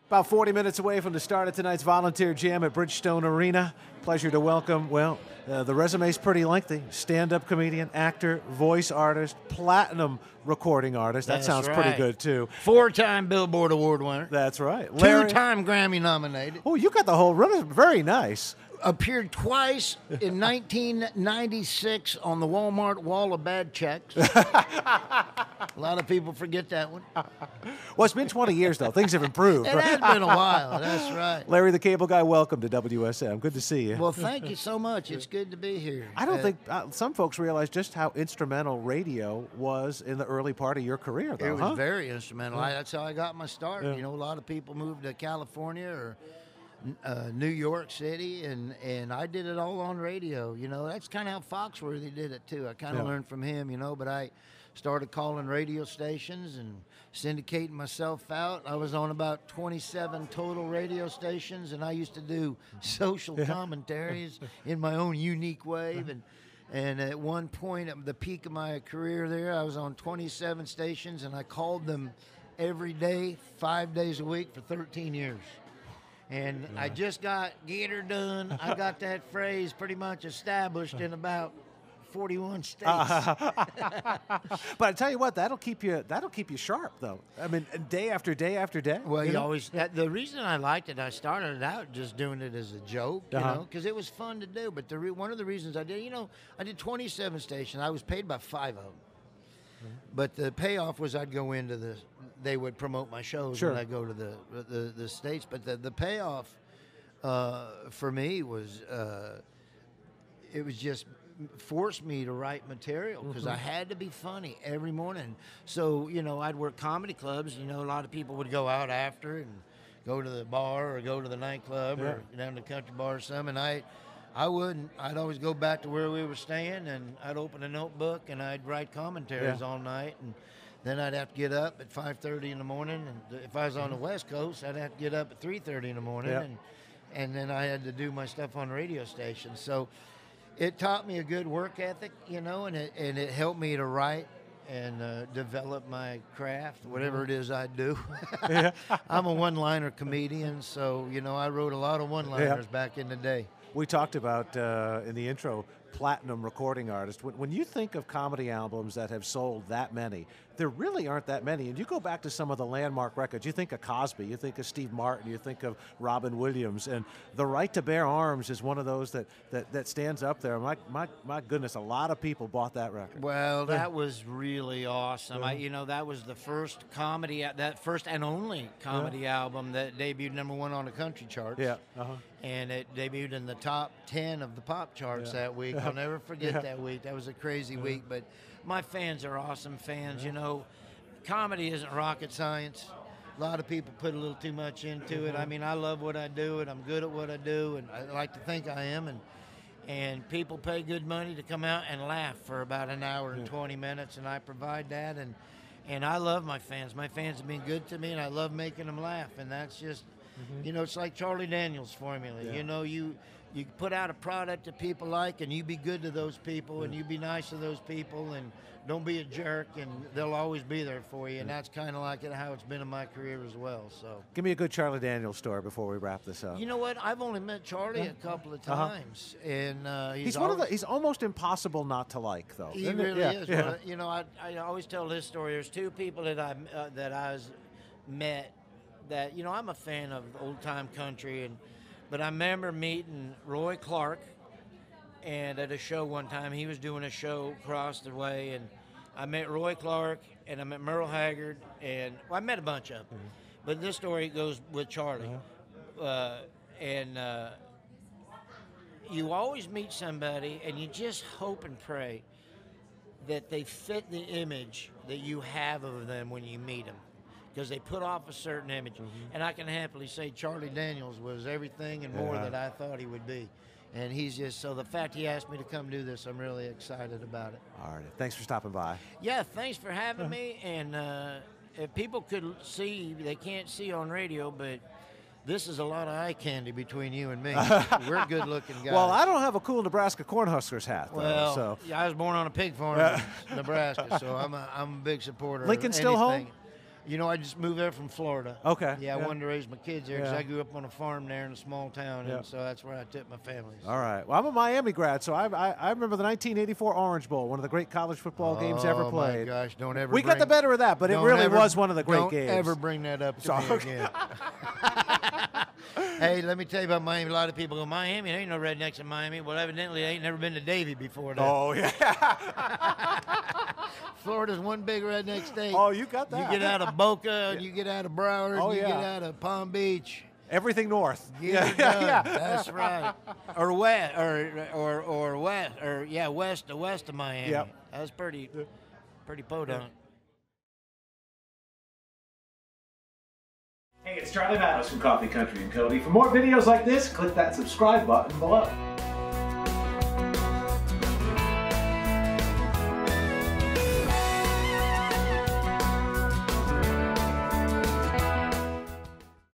About 40 minutes away from the start of tonight's volunteer jam at Bridgestone Arena. Pleasure to welcome, the resume's pretty lengthy. Stand-up comedian, actor, voice artist, platinum recording artist. That sounds pretty good, too. 4-time Billboard Award winner. That's right. 2-time Grammy nominated. Oh, you got the whole run. Very nice. Appeared twice in 1996 on the Walmart Wall of Bad Checks. A lot of people forget that one. Well, it's been 20 years, though. Things have improved. It has been a while. That's right. Larry the Cable Guy, welcome to WSM. Good to see you. Well, thank you so much. It's good to be here. I don't think some folks realize just how instrumental radio was in the early part of your career, though. It was very instrumental. That's how I got my start. Yeah. You know, a lot of people moved to California or New York City, and I did it all on radio. You know, that's kind of how Foxworthy did it, too. I kind of learned from him, you know, but I started calling radio stations and syndicating myself out. I was on about 27 total radio stations, and I used to do social commentaries in my own unique way. And at one point, at the peak of my career there, I was on 27 stations, and I called them every day, 5 days a week for 13 years. And I just got "get her done." I got that phrase pretty much established in about 41 states. But I tell you what, that'll keep you sharp, though. I mean, day after day after day. Well, you always. The reason I liked it, I started out just doing it as a joke, you know, because it was fun to do. But one of the reasons I did, you know, I did 27 stations. I was paid by 5 of them. But the payoff was I'd go into they would promote my shows when I go to the States. But the payoff for me was it was just forced me to write material because I had to be funny every morning. So, you know, I'd work comedy clubs. You know, a lot of people would go out after and go to the bar or go to the nightclub or down to the country bar or something. And I wouldn't. I'd always go back to where we were staying, and I'd open a notebook, and I'd write commentaries all night. And then I'd have to get up at 5:30 in the morning. And if I was on the West Coast, I'd have to get up at 3:30 in the morning. And then I had to do my stuff on radio stations. So it taught me a good work ethic, you know, and it helped me to write and develop my craft, whatever it is I do. I'm a one-liner comedian, so, you know, I wrote a lot of one-liners back in the day. We talked about, in the intro, platinum recording artist. When you think of comedy albums that have sold that many, there really aren't that many. And you go back to some of the landmark records. You think of Cosby, you think of Steve Martin, you think of Robin Williams. And The Right to Bear Arms is one of those that stands up there. My goodness, a lot of people bought that record. Well, that was really awesome. You know, that was the first that first and only comedy album that debuted #1 on the country charts. And it debuted in the top 10 of the pop charts that week. I'll never forget that week. That was a crazy week. But my fans are awesome fans. You know, comedy isn't rocket science. A lot of people put a little too much into it. I mean, I love what I do, and I'm good at what I do, and I like to think I am. And people pay good money to come out and laugh for about an hour and 20 minutes, and I provide that. And I love my fans. My fans have been good to me, and I love making them laugh. And that's just, you know, it's like Charlie Daniels' formula. You know, you put out a product that people like, and you be good to those people, and you be nice to those people, and don't be a jerk, and they'll always be there for you. And that's kind of like how it's been in my career as well. So, give me a good Charlie Daniels story before we wrap this up. You know what? I've only met Charlie a couple of times, and he's almost impossible not to like, though. He really is. Well, you know, I always tell this story. There's two people that I met that, you know, I'm a fan of old time country, but I remember meeting Roy Clark, and at a show one time, he was doing a show across the way, and I met Roy Clark, and I met Merle Haggard, and I met a bunch of them. But this story goes with Charlie. You always meet somebody, and you just hope and pray that they fit the image that you have of them when you meet them, because they put off a certain image. And I can happily say Charlie Daniels was everything and more that I thought he would be. And he's just, so the fact he asked me to come do this, I'm really excited about it. All right. Thanks for stopping by. Yeah, thanks for having me. And if people could see, they can't see on radio, but this is a lot of eye candy between you and me. We're good-looking guys. Well, I don't have a cool Nebraska Cornhuskers hat, though. Well, so. Yeah, I was born on a pig farm in Nebraska, so I'm a big supporter Lincoln's of still anything. home? You know, I just moved there from Florida. Okay. Yeah, I wanted to raise my kids there because Yeah. I grew up on a farm there in a small town, and so that's where I took my family. All right. Well, I'm a Miami grad, so I remember the 1984 Orange Bowl, one of the great college football games ever played. Oh, my gosh, don't ever We got the better of that, but it really was one of the great games. Don't ever bring that up to me again. Hey, let me tell you about Miami. A lot of people go, Miami, there ain't no rednecks in Miami. Well, evidently, they ain't never been to Davie before that. Oh, yeah. Florida's one big redneck state. Oh, you got that. You get out of Boca, and you get out of Broward, you get out of Palm Beach. Everything north. Yeah. That's right. Or west, west of Miami. Yep. That's pretty podunk. Hey, it's Charlie Mattos from Coffee Country and Cody. For more videos like this, click that subscribe button below.